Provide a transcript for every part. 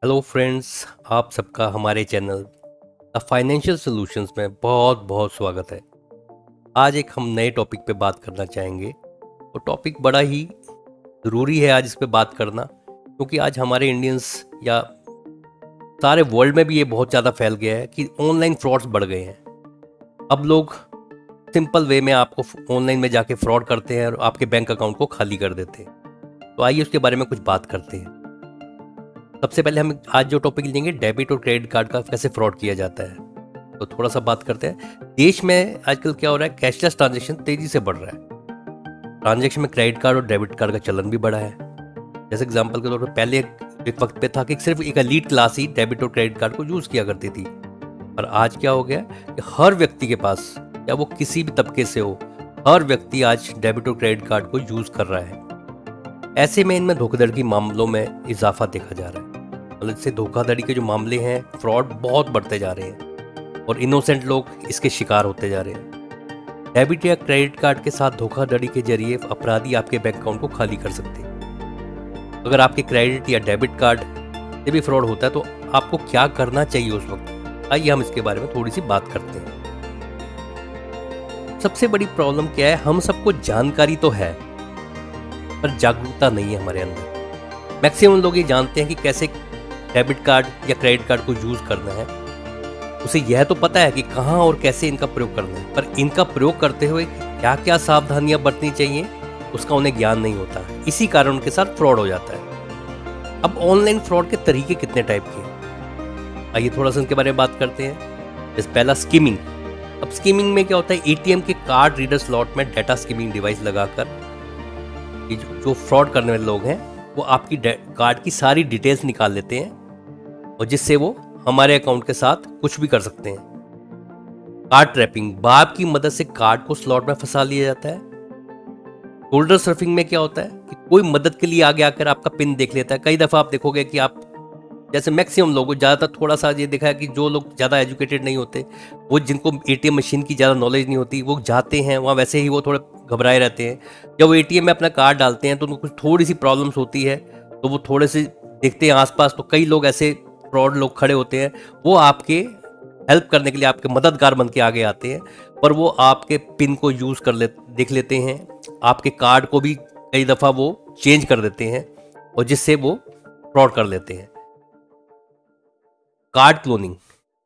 Hello friends, आप सबका हमारे चैनल द फाइनेंशियल सॉल्यूशंस में बहुत बहुत स्वागत है। आज एक हम नए टॉपिक पे बात करना चाहेंगे। तो टॉपिक बड़ा ही ज़रूरी है आज इस पे बात करना, क्योंकि आज हमारे इंडियंस या सारे वर्ल्ड में भी ये बहुत ज़्यादा फैल गया है कि ऑनलाइन फ्रॉड्स बढ़ गए हैं। अब लोग सिंपल वे में आपको ऑनलाइन में जाके फ्रॉड करते हैं और आपके बैंक अकाउंट को खाली कर देते हैं। तो आइए उसके बारे में कुछ बात करते हैं। सबसे पहले हम आज जो टॉपिक लेंगे, डेबिट और क्रेडिट कार्ड का कैसे फ्रॉड किया जाता है। तो थोड़ा सा बात करते हैं। देश में आजकल क्या हो रहा है, कैशलेस ट्रांजैक्शन तेजी से बढ़ रहा है। ट्रांजैक्शन में क्रेडिट कार्ड और डेबिट कार्ड का चलन भी बढ़ा है। जैसे एग्जांपल के तौर पर पहले एक वक्त पे था कि सिर्फ एक एलीट क्लास ही डेबिट और क्रेडिट कार्ड को यूज़ किया करती थी, पर आज क्या हो गया कि हर व्यक्ति के पास, या वो किसी भी तबके से हो, हर व्यक्ति आज डेबिट और क्रेडिट कार्ड को यूज़ कर रहा है। ऐसे में इनमें धोखाधड़ी के मामलों में इजाफा देखा जा रहा है। मतलब इससे धोखाधड़ी के जो मामले हैं, फ्रॉड बहुत बढ़ते जा रहे हैं और इनोसेंट लोग इसके शिकार होते जा रहे हैं। डेबिट या क्रेडिट कार्ड के साथ धोखाधड़ी के जरिए अपराधी आपके बैंक अकाउंट को खाली कर सकते हैं। अगर आपके क्रेडिट या डेबिट कार्ड से भी फ्रॉड होता है तो आपको क्या करना चाहिए उस वक्त, आइए हम इसके बारे में थोड़ी सी बात करते हैं। सबसे बड़ी प्रॉब्लम क्या है, हम सबको जानकारी तो है पर जागरूकता नहीं है हमारे अंदर। मैक्सिमम लोग ये जानते हैं कि कैसे डेबिट कार्ड या क्रेडिट कार्ड को यूज़ करना है, उसे यह तो पता है कि कहाँ और कैसे इनका प्रयोग करना है, पर इनका प्रयोग करते हुए क्या क्या सावधानियां बरतनी चाहिए उसका उन्हें ज्ञान नहीं होता। इसी कारण उनके साथ फ्रॉड हो जाता है। अब ऑनलाइन फ्रॉड के तरीके कितने टाइप के हैं, आइए थोड़ा सा इनके बारे में बात करते हैं। जैसे पहला, स्कीमिंग। अब स्कीमिंग में क्या होता है, एटीएम के कार्ड रीडर स्लॉट में डाटा स्कीमिंग डिवाइस लगाकर जो फ्रॉड करने वाले लोग हैं वो आपकी कार्ड की सारी डिटेल्स निकाल लेते हैं और जिससे वो हमारे अकाउंट के साथ कुछ भी कर सकते हैं। कार्ड ट्रैपिंग, बाप की मदद से कार्ड को स्लॉट में फंसा लिया जाता है। शोल्डर सर्फिंग में क्या होता है कि कोई मदद के लिए आगे आकर आपका पिन देख लेता है। कई दफ़ा आप देखोगे कि आप, जैसे मैक्सिमम लोगों, ज़्यादातर थोड़ा सा ये देखा है कि जो लोग ज़्यादा एजुकेटेड नहीं होते, वो जिनको एटीएम मशीन की ज़्यादा नॉलेज नहीं होती, वो जाते हैं वहाँ, वैसे ही वो थोड़े घबराए रहते हैं। जब वो एटीएम में अपना कार्ड डालते हैं तो उनको कुछ थोड़ी सी प्रॉब्लम्स होती है, तो वो थोड़े से देखते हैं आसपास, तो कई लोग ऐसे फ्रॉड लोग खड़े होते हैं, वो आपके हेल्प करने के लिए आपके मददगार बन के आगे आते हैं, पर वो आपके पिन को यूज़ देख लेते हैं, आपके कार्ड को भी कई दफ़ा वो चेंज कर देते हैं और जिससे वो फ्रॉड कर लेते हैं। कार्ड क्लोनिंग,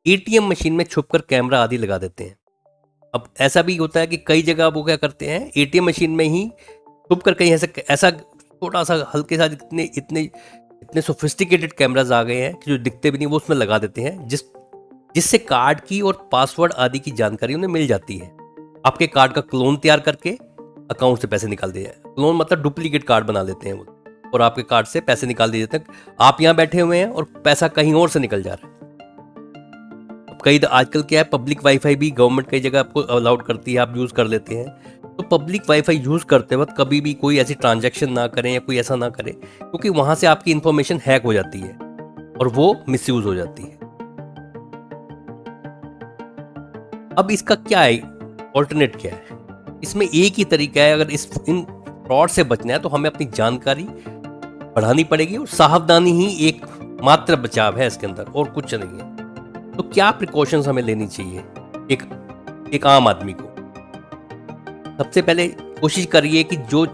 एटीएम मशीन में छुपकर कैमरा आदि लगा देते हैं। अब ऐसा भी होता है कि कई जगह वो क्या करते हैं, एटीएम मशीन में ही छुपकर कहीं ऐसा छोटा सा हल्के सा, इतने इतने इतने सोफिस्टिकेटेड कैमराज आ गए हैं कि जो दिखते भी नहीं, वो उसमें लगा देते हैं, जिससे कार्ड की और पासवर्ड आदि की जानकारी उन्हें मिल जाती है। आपके कार्ड का क्लोन तैयार करके अकाउंट से पैसे निकाल दिए। क्लोन मतलब डुप्लीकेट कार्ड बना लेते हैं वो, और आपके कार्ड से पैसे निकाल दिए जाते हैं। आप यहाँ बैठे हुए हैं और पैसा कहीं और से निकल जा रहा है। कई आजकल क्या है, पब्लिक वाईफाई भी गवर्नमेंट कई जगह आपको अलाउड करती है, आप यूज़ कर लेते हैं। तो पब्लिक वाईफाई यूज़ करते वक्त कभी भी कोई ऐसी ट्रांजैक्शन ना करें या कोई ऐसा ना करें, क्योंकि वहाँ से आपकी इन्फॉर्मेशन हैक हो जाती है और वो मिसयूज हो जाती है। अब इसका क्या है, ऑल्टरनेट क्या है? इसमें एक ही तरीका है। अगर इन फ्रॉड से बचना है तो हमें अपनी जानकारी बढ़ानी पड़ेगी और सावधानी ही एक मात्र बचाव है इसके अंदर, और कुछ नहीं है। तो क्या प्रिकॉशंस हमें लेनी चाहिए एक आम आदमी को? सबसे पहले कोशिश करिए कि जो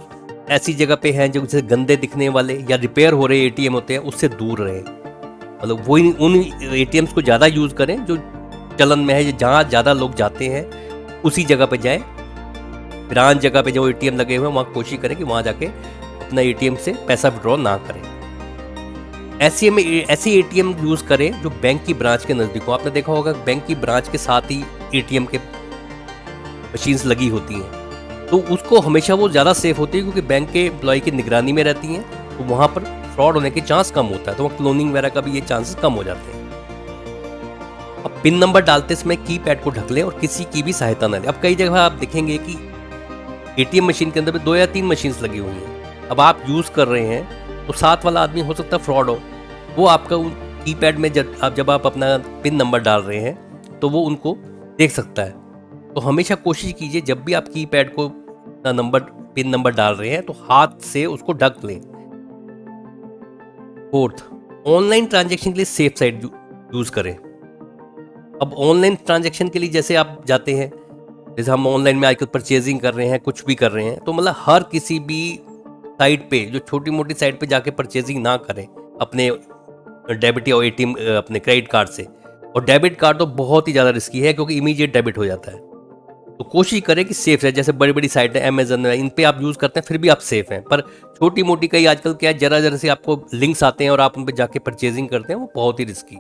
ऐसी जगह पे हैं, जो जैसे गंदे दिखने वाले या रिपेयर हो रहे एटीएम होते हैं, उससे दूर रहें। मतलब वो उन एटीएम्स को ज़्यादा यूज़ करें जो चलन में है, जहाँ ज़्यादा लोग जाते हैं उसी जगह पे जाएं। ब्रांच जगह पे जो एटीएम लगे हुए हैं वहाँ कोशिश करें कि वहाँ जाके अपना एटीएम से पैसा विड्रॉ ना करें। ऐसे एटीएम यूज़ करें जो बैंक की ब्रांच के नज़दीक हो। आपने देखा होगा बैंक की ब्रांच के साथ ही एटीएम के मशीन्स लगी होती हैं, तो उसको हमेशा वो ज़्यादा सेफ होती है, क्योंकि बैंक के एम्प्लॉय की निगरानी में रहती हैं, तो वहाँ पर फ्रॉड होने के चांस कम होता है, तो वहाँ क्लोनिंग वगैरह का भी ये चांसेस कम हो जाते हैं। अब पिन नंबर डालते समय कीपैड को ढक लें और किसी की भी सहायता न लें। अब कई जगह आप देखेंगे कि एटीएम मशीन के अंदर भी 2 या 3 मशीन्स लगी हुई हैं। अब आप यूज़ कर रहे हैं तो साथ वाला आदमी हो सकता है फ्रॉड हो, वो आपका उन कीपैड में जब आप अपना पिन नंबर डाल रहे हैं तो वो उनको देख सकता है। तो हमेशा कोशिश कीजिए, जब भी आप कीपैड को पिन नंबर डाल रहे हैं तो हाथ से उसको ढक लें। फोर्थ, ऑनलाइन ट्रांजैक्शन के लिए सेफ साइट यूज करें। अब ऑनलाइन ट्रांजैक्शन के लिए जैसे आप जाते हैं, जैसे हम ऑनलाइन में आजकल परचेजिंग कर रहे हैं, कुछ भी कर रहे हैं, तो मतलब हर किसी भी साइट पे, जो छोटी मोटी साइट पे जाके परचेजिंग ना करें अपने डेबिट या एटीएम अपने क्रेडिट कार्ड से। और डेबिट कार्ड तो बहुत ही ज़्यादा रिस्की है क्योंकि इमीडिएट डेबिट हो जाता है। तो कोशिश करें कि सेफ है। जैसे बड़ी बड़ी साइट है, अमेजन है, इन पे आप यूज़ करते हैं फिर भी आप सेफ हैं। पर छोटी मोटी कई आजकल क्या है, जरा से आपको लिंक्स आते हैं और आप उन पर जाके परचेजिंग करते हैं, वो बहुत ही रिस्की।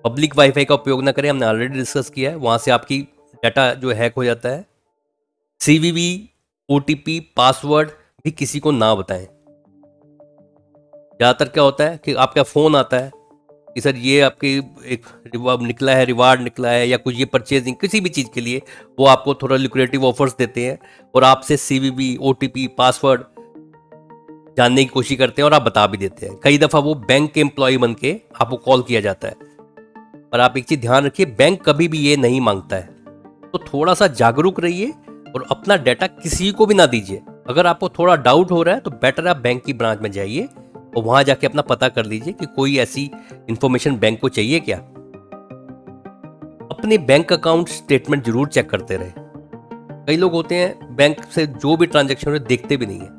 पब्लिक वाईफाई का उपयोग ना करें, हमने ऑलरेडी डिस्कस किया है, वहाँ से आपकी डाटा जो हैक हो जाता है। CVV, OTP, पासवर्ड भी किसी को ना बताएं। ज़्यादातर क्या होता है कि आपका फ़ोन आता है कि सर ये आपके एक रिवार्ड निकला है या कुछ ये परचेजिंग किसी भी चीज़ के लिए, वो आपको थोड़ा लिक्विडेटिव ऑफर्स देते हैं और आपसे CVV, OTP, पासवर्ड जानने की कोशिश करते हैं और आप बता भी देते हैं। कई दफ़ा वो बैंक के एम्प्लॉय बन के आपको कॉल किया जाता है। पर आप एक चीज़ ध्यान रखिए, बैंक कभी भी ये नहीं मांगता है। तो थोड़ा सा जागरूक रहिए और अपना डाटा किसी को भी ना दीजिए। अगर आपको थोड़ा डाउट हो रहा है तो बेटर आप बैंक की ब्रांच में जाइए और वहां जाके अपना पता कर लीजिए कि कोई ऐसी इंफॉर्मेशन बैंक को चाहिए क्या। अपने बैंक अकाउंट स्टेटमेंट जरूर चेक करते रहे। कई लोग होते हैं बैंक से जो भी ट्रांजैक्शन हो रहे देखते भी नहीं है।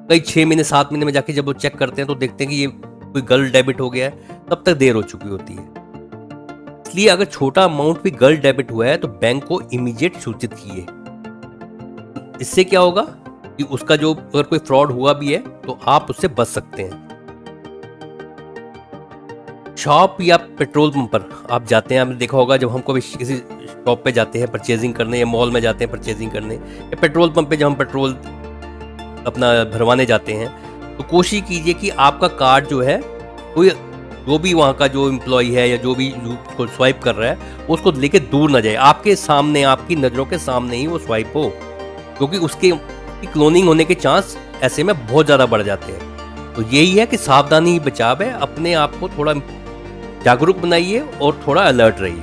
कई 6 महीने 7 महीने में जाके जब वो चेक करते हैं तो देखते हैं कि ये कोई गलत डेबिट हो गया है, तब तक देर हो चुकी होती है। इसलिए अगर छोटा अमाउंट भी गलत डेबिट हुआ है तो बैंक को इमीडिएट सूचित कीजिए। इससे क्या होगा कि उसका जो अगर कोई फ्रॉड हुआ भी है तो आप उससे बच सकते हैं। शॉप या पेट्रोल पंप पर आप जाते हैं, आपने देखा होगा जब हम कभी किसी शॉप पे जाते हैं परचेजिंग करने या मॉल में जाते हैं परचेजिंग करने या पेट्रोल पंप पे जब हम पेट्रोल अपना भरवाने जाते हैं, तो कोशिश कीजिए कि आपका कार्ड जो है कोई जो भी वहाँ का जो एम्प्लॉय है या जो भी उसको स्वाइप कर रहा है उसको लेके दूर ना जाए। आपके सामने, आपकी नज़रों के सामने ही वो स्वाइप हो, क्योंकि उसके क्लोनिंग होने के चांस ऐसे में बहुत ज़्यादा बढ़ जाते हैं। तो यही है कि सावधानी ही बचाव है। अपने आप को थोड़ा जागरूक बनाइए और थोड़ा अलर्ट रहिए।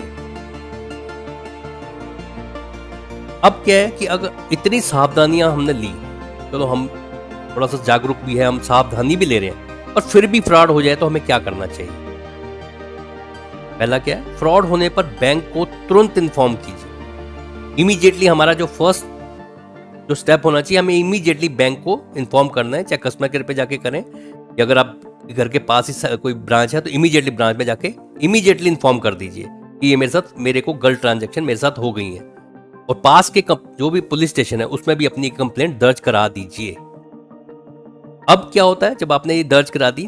अब क्या है कि अगर इतनी सावधानियां हमने ली, चलो हम थोड़ा सा जागरूक भी है, हम सावधानी भी ले रहे हैं, और फिर भी फ्रॉड हो जाए तो हमें क्या करना चाहिए? पहला क्या है, फ्रॉड होने पर बैंक को तुरंत इन्फॉर्म कीजिए। इमीडिएटली हमारा जो फर्स्ट जो स्टेप होना चाहिए, हमें इमीडिएटली बैंक को इन्फॉर्म करना है, चाहे कस्टमर केयर पे जाके करें या अगर आप घर के पास ही कोई ब्रांच है तो इमीडिएटली ब्रांच में जाके इमीडिएटली इन्फॉर्म कर दीजिए कि ये मेरे को गलत ट्रांजैक्शन मेरे साथ हो गई है। और पास के जो भी पुलिस स्टेशन है उसमें भी अपनी कंप्लेंट दर्ज करा दीजिए। अब क्या होता है, जब आपने ये दर्ज करा दी,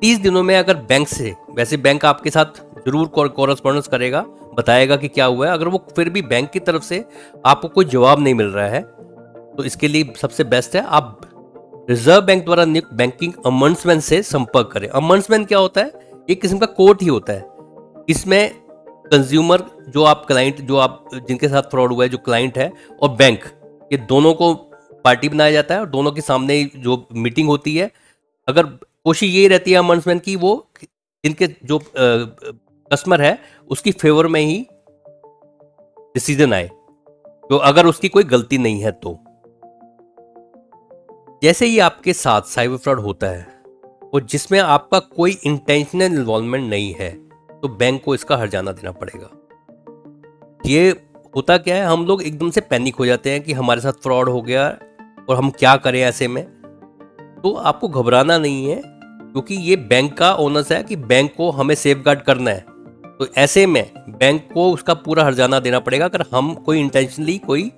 30 दिनों में अगर बैंक से, वैसे बैंक आपके साथ जरूर कॉरेस्पॉन्डेंस करेगा, बताएगा कि क्या हुआ है। अगर वो फिर भी बैंक की तरफ से आपको कोई जवाब नहीं मिल रहा है तो इसके लिए सबसे बेस्ट है आप रिजर्व बैंक द्वारा नियुक्त बैंकिंग अमंड्समैन से संपर्क करें। अमंड्समैन क्या होता है, एक किस्म का कोर्ट ही होता है। इसमें कंज्यूमर जो आप क्लाइंट, जो आप जिनके साथ फ्रॉड हुआ है, जो क्लाइंट है और बैंक, ये दोनों को पार्टी बनाया जाता है और दोनों के सामने जो मीटिंग होती है, अगर कोशिश ये रहती है अमंड्समैन की, वो जिनके जो कस्टमर है उसकी फेवर में ही डिसीजन आए, तो अगर उसकी कोई गलती नहीं है तो। जैसे ही आपके साथ साइबर फ्रॉड होता है और जिसमें आपका कोई इंटेंशनल इन्वॉल्वमेंट नहीं है तो बैंक को इसका हर्जाना देना पड़ेगा। ये होता क्या है, हम लोग एकदम से पैनिक हो जाते हैं कि हमारे साथ फ्रॉड हो गया और हम क्या करें ऐसे में। तो आपको घबराना नहीं है, क्योंकि ये बैंक का ओनर्स है कि बैंक को हमें सेफगार्ड करना है। तो ऐसे में बैंक को उसका पूरा हर्जाना देना पड़ेगा। अगर हम कोई इंटेंशनली कोई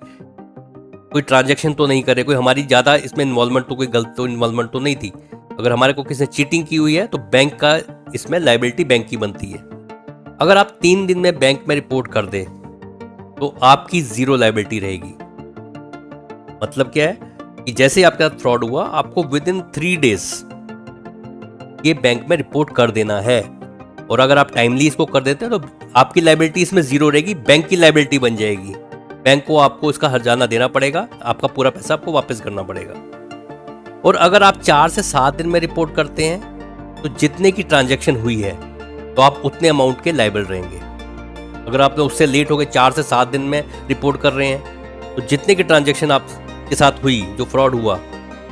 ट्रांजैक्शन तो नहीं करे, कोई हमारी ज़्यादा इसमें इन्वॉल्वमेंट तो, कोई गलत तो इन्वॉल्वमेंट तो नहीं थी, अगर हमारे को किसी ने चीटिंग की हुई है तो बैंक का इसमें लायबिलिटी बैंक की बनती है। अगर आप 3 दिन में बैंक में रिपोर्ट कर दें तो आपकी जीरो लायबिलिटी रहेगी। मतलब क्या है कि जैसे ही आपके साथ फ्रॉड हुआ, आपको विदिन 3 डेज ये बैंक में रिपोर्ट कर देना है। और अगर आप टाइमली इसको कर देते हैं तो आपकी लायबिलिटी इसमें जीरो रहेगी, बैंक की लायबिलिटी बन जाएगी। बैंक को आपको इसका हर्जाना देना पड़ेगा, आपका पूरा पैसा आपको वापस करना पड़ेगा। और अगर आप 4 से 7 दिन में रिपोर्ट करते हैं तो जितने की ट्रांजैक्शन हुई है तो आप उतने अमाउंट के लायबल रहेंगे। अगर आपने उससे लेट हो गए, 4 से 7 दिन में रिपोर्ट कर रहे हैं, तो जितने की ट्रांजैक्शन आपके साथ हुई, जो फ्रॉड हुआ,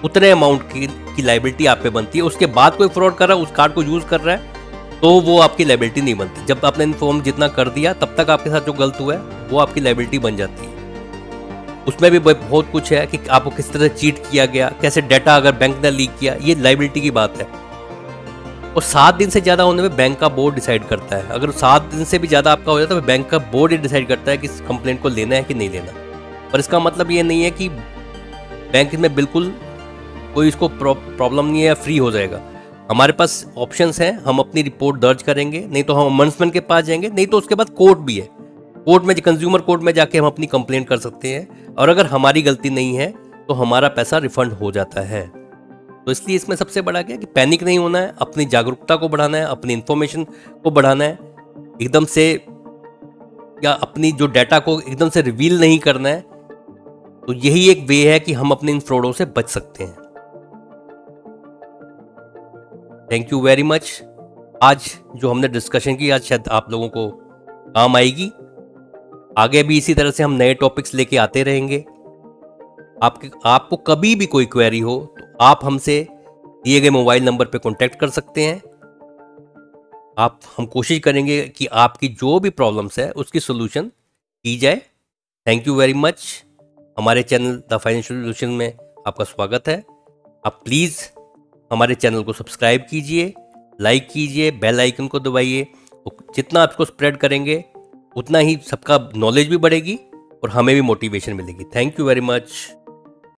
उतने अमाउंट की की लाइबिलिटी आप पे बनती है। उसके बाद कोई फ्रॉड कर रहा है, उस कार्ड को यूज कर रहा है, तो वो आपकी लाइबिलिटी नहीं बनती। जब आपने इन्फॉर्म जितना कर दिया तब तक आपके साथ जो गलत हुआ है वो आपकी लाइबिलिटी बन जाती है। उसमें भी बहुत कुछ है कि आपको किस तरह चीट किया गया, कैसे डाटा अगर बैंक ने लीक किया, ये लाइबिलिटी की बात है। और 7 दिन से ज़्यादा होने में बैंक का बोर्ड डिसाइड करता है। अगर 7 दिन से भी ज़्यादा आपका हो जाता है तो बैंक का बोर्ड ही डिसाइड करता है कि इस कंप्लेंट को लेना है कि नहीं लेना। पर इसका मतलब ये नहीं है कि बैंक में बिल्कुल कोई इसको प्रॉब्लम नहीं है या फ्री हो जाएगा। हमारे पास ऑप्शंस हैं, हम अपनी रिपोर्ट दर्ज करेंगे, नहीं तो हम ombudsman के पास जाएंगे, नहीं तो उसके बाद कोर्ट भी है। कोर्ट में, कंज्यूमर कोर्ट में जाके हम अपनी कंप्लेंट कर सकते हैं, और अगर हमारी गलती नहीं है तो हमारा पैसा रिफंड हो जाता है। तो इसलिए इसमें सबसे बड़ा क्या है कि पैनिक नहीं होना है, अपनी जागरूकता को बढ़ाना है, अपनी इंफॉर्मेशन को बढ़ाना है, एकदम से या अपनी जो डाटा को एकदम से रिवील नहीं करना है। तो यही एक वे है कि हम अपने इन फ्रॉडों से बच सकते हैं। Thank you very much. आज जो हमने डिस्कशन की, आज शायद आप लोगों को काम आएगी। आगे भी इसी तरह से हम नए टॉपिक्स लेके आते रहेंगे। आपको कभी भी कोई क्वेरी हो तो आप हमसे दिए गए मोबाइल नंबर पे कांटेक्ट कर सकते हैं। हम कोशिश करेंगे कि आपकी जो भी प्रॉब्लम्स है उसकी सोल्यूशन की जाए। Thank you very much. हमारे चैनल द फाइनेंशियल सॉल्यूशन में आपका स्वागत है। आप प्लीज़ हमारे चैनल को सब्सक्राइब कीजिए, लाइक कीजिए, बेल आइकन को दबाइए। जितना आपको स्प्रेड करेंगे उतना ही सबका नॉलेज भी बढ़ेगी और हमें भी मोटिवेशन मिलेगी। Thank you very much.